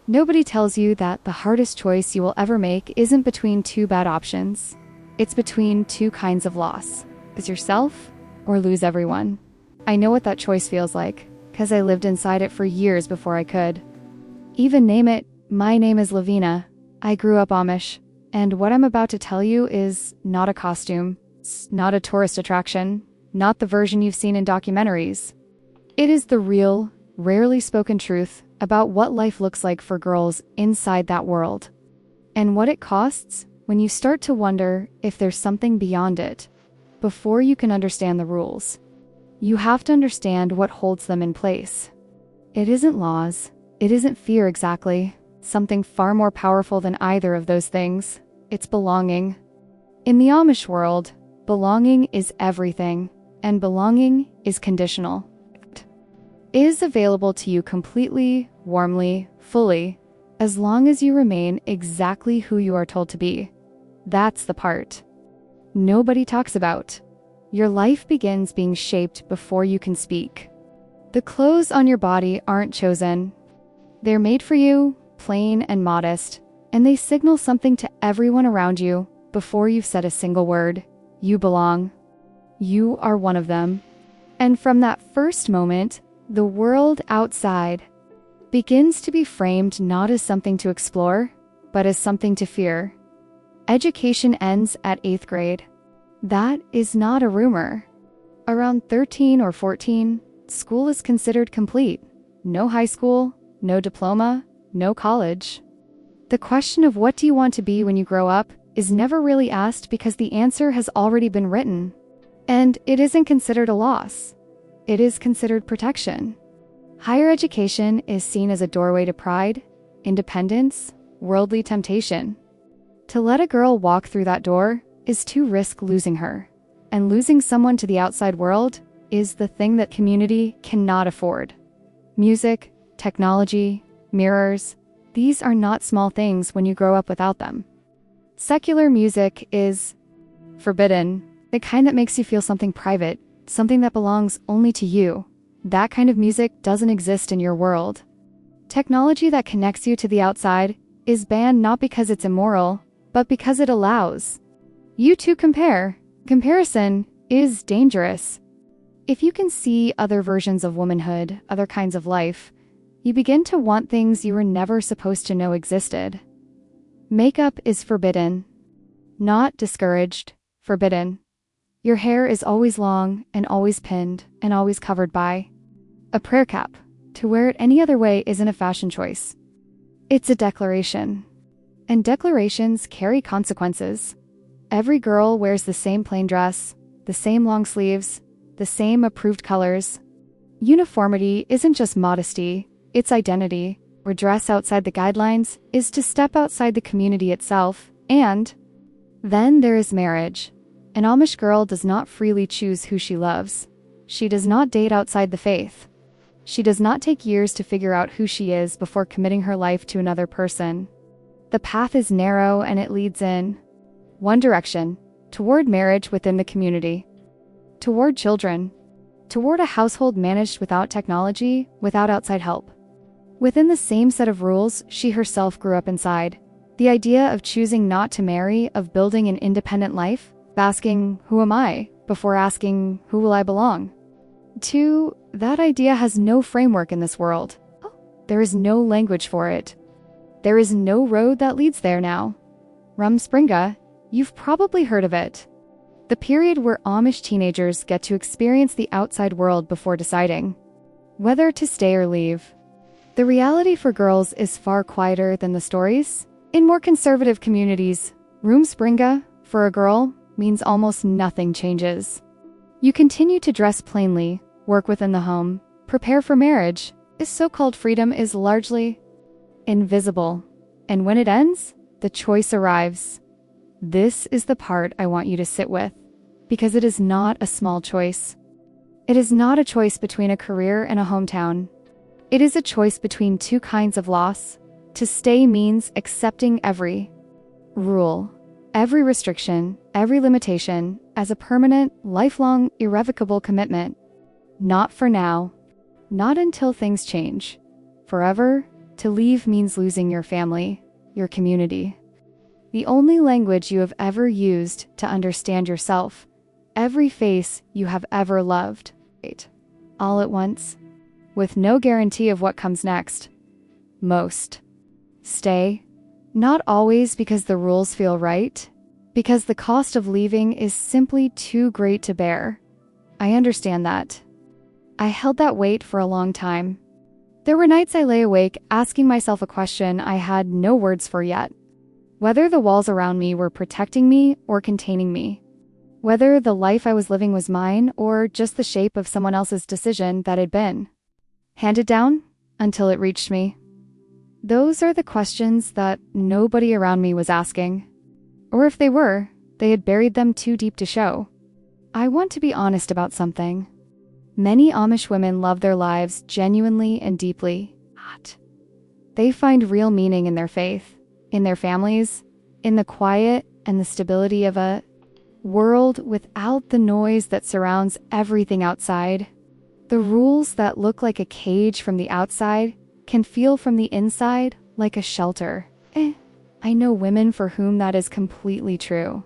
Nobody tells you that the hardest choice you will ever make isn't between two bad options. It's between two kinds of loss. Lose yourself or lose everyone. I know what that choice feels like, because I lived inside it for years before I could. Even name it, my name is Lavina. I grew up Amish, and what I'm about to tell you is not a costume. It's not a tourist attraction, not the version you've seen in documentaries. It is the real, rarely spoken truth about what life looks like for girls inside that world, and what it costs when you start to wonder if there's something beyond it. Before you can understand the rules, you have to understand what holds them in place. It isn't laws, it isn't fear exactly, something far more powerful than either of those things. It's belonging. In the Amish world, belonging is everything, and belonging is conditional. It is available to you completely, warmly, fully, as long as you remain exactly who you are told to be. That's the part nobody talks about. Your life begins being shaped before you can speak. The clothes on your body aren't chosen. They're made for you, plain and modest, and they signal something to everyone around you before you've said a single word. You belong. You are one of them. And from that first moment, the world outside begins to be framed not as something to explore, but as something to fear. Education ends at 8th grade. That is not a rumor. Around 13 or 14, school is considered complete. No high school, no diploma, no college. The question of what do you want to be when you grow up is never really asked because the answer has already been written. And it isn't considered a loss. It is considered protection. Higher education is seen as a doorway to pride, independence, worldly temptation. To let a girl walk through that door is to risk losing her. And losing someone to the outside world is the thing that community cannot afford. Music, technology, mirrors, these are not small things when you grow up without them. Secular music is forbidden, the kind that makes you feel something private, something that belongs only to you. That kind of music doesn't exist in your world. Technology that connects you to the outside is banned not because it's immoral, but because it allows you to compare. Comparison is dangerous. If you can see other versions of womanhood, other kinds of life, you begin to want things you were never supposed to know existed. Makeup is forbidden. Not discouraged, forbidden. Your hair is always long and always pinned and always covered by a prayer cap. To wear it any other way isn't a fashion choice. It's a declaration. And declarations carry consequences. Every girl wears the same plain dress, the same long sleeves, the same approved colors. Uniformity isn't just modesty, it's identity. Where dress outside the guidelines is to step outside the community itself. And then there is marriage. An Amish girl does not freely choose who she loves. She does not date outside the faith. She does not take years to figure out who she is before committing her life to another person. The path is narrow and it leads in one direction, toward marriage within the community, toward children, toward a household managed without technology, without outside help. Within the same set of rules she herself grew up inside. The idea of choosing not to marry, of building an independent life, asking, who am I, before asking, who will I belong? 2. That idea has no framework in this world. There is no language for it. There is no road that leads there now. Rumspringa, you've probably heard of it. The period where Amish teenagers get to experience the outside world before deciding whether to stay or leave. The reality for girls is far quieter than the stories. In more conservative communities, Rumspringa, for a girl, means almost nothing changes. You continue to dress plainly, work within the home, prepare for marriage. This so-called freedom is largely invisible. And when it ends, the choice arrives. This is the part I want you to sit with, because it is not a small choice. It is not a choice between a career and a hometown. It is a choice between two kinds of loss. To stay means accepting every rule, every restriction, every limitation as a permanent, lifelong, irrevocable commitment. Not for now. Not until things change. Forever, To leave means losing your family, your community. The only language you have ever used to understand yourself, every face you have ever loved, all at once, with no guarantee of what comes next. Most stay, not always because the rules feel right, because the cost of leaving is simply too great to bear. I understand that. I held that weight for a long time. There were nights I lay awake asking myself a question I had no words for yet. Whether the walls around me were protecting me or containing me. Whether the life I was living was mine or just the shape of someone else's decision that had been handed down until it reached me. Those are the questions that nobody around me was asking. Or if they were, they had buried them too deep to show. I want to be honest about something. Many Amish women love their lives genuinely and deeply. They find real meaning in their faith, in their families, in the quiet and the stability of a world without the noise that surrounds everything outside. The rules that look like a cage from the outside can feel from the inside like a shelter. I know women for whom that is completely true.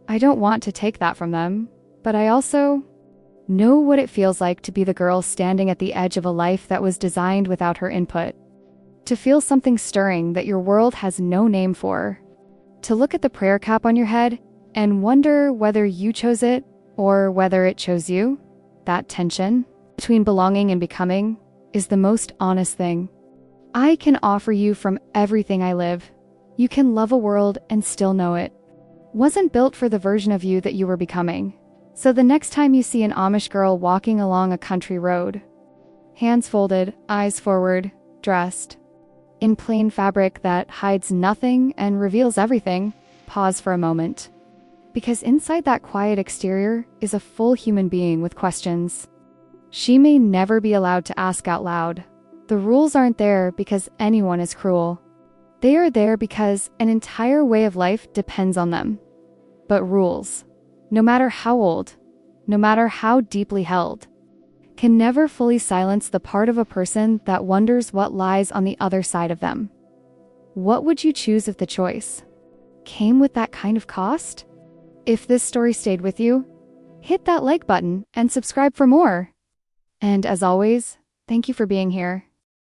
I don't want to take that from them, but I also know what it feels like to be the girl standing at the edge of a life that was designed without her input. To feel something stirring that your world has no name for. To look at the prayer cap on your head and wonder whether you chose it or whether it chose you. That tension between belonging and becoming is the most honest thing I can offer you from everything I live. You can love a world and still know it wasn't built for the version of you that you were becoming. So the next time you see an Amish girl walking along a country road, hands folded, eyes forward, dressed in plain fabric that hides nothing and reveals everything, pause for a moment. Because inside that quiet exterior is a full human being with questions she may never be allowed to ask out loud. The rules aren't there because anyone is cruel. They are there because an entire way of life depends on them. But rules, no matter how old, no matter how deeply held, can never fully silence the part of a person that wonders what lies on the other side of them. What would you choose if the choice came with that kind of cost? If this story stayed with you, hit that like button and subscribe for more. And as always, thank you for being here.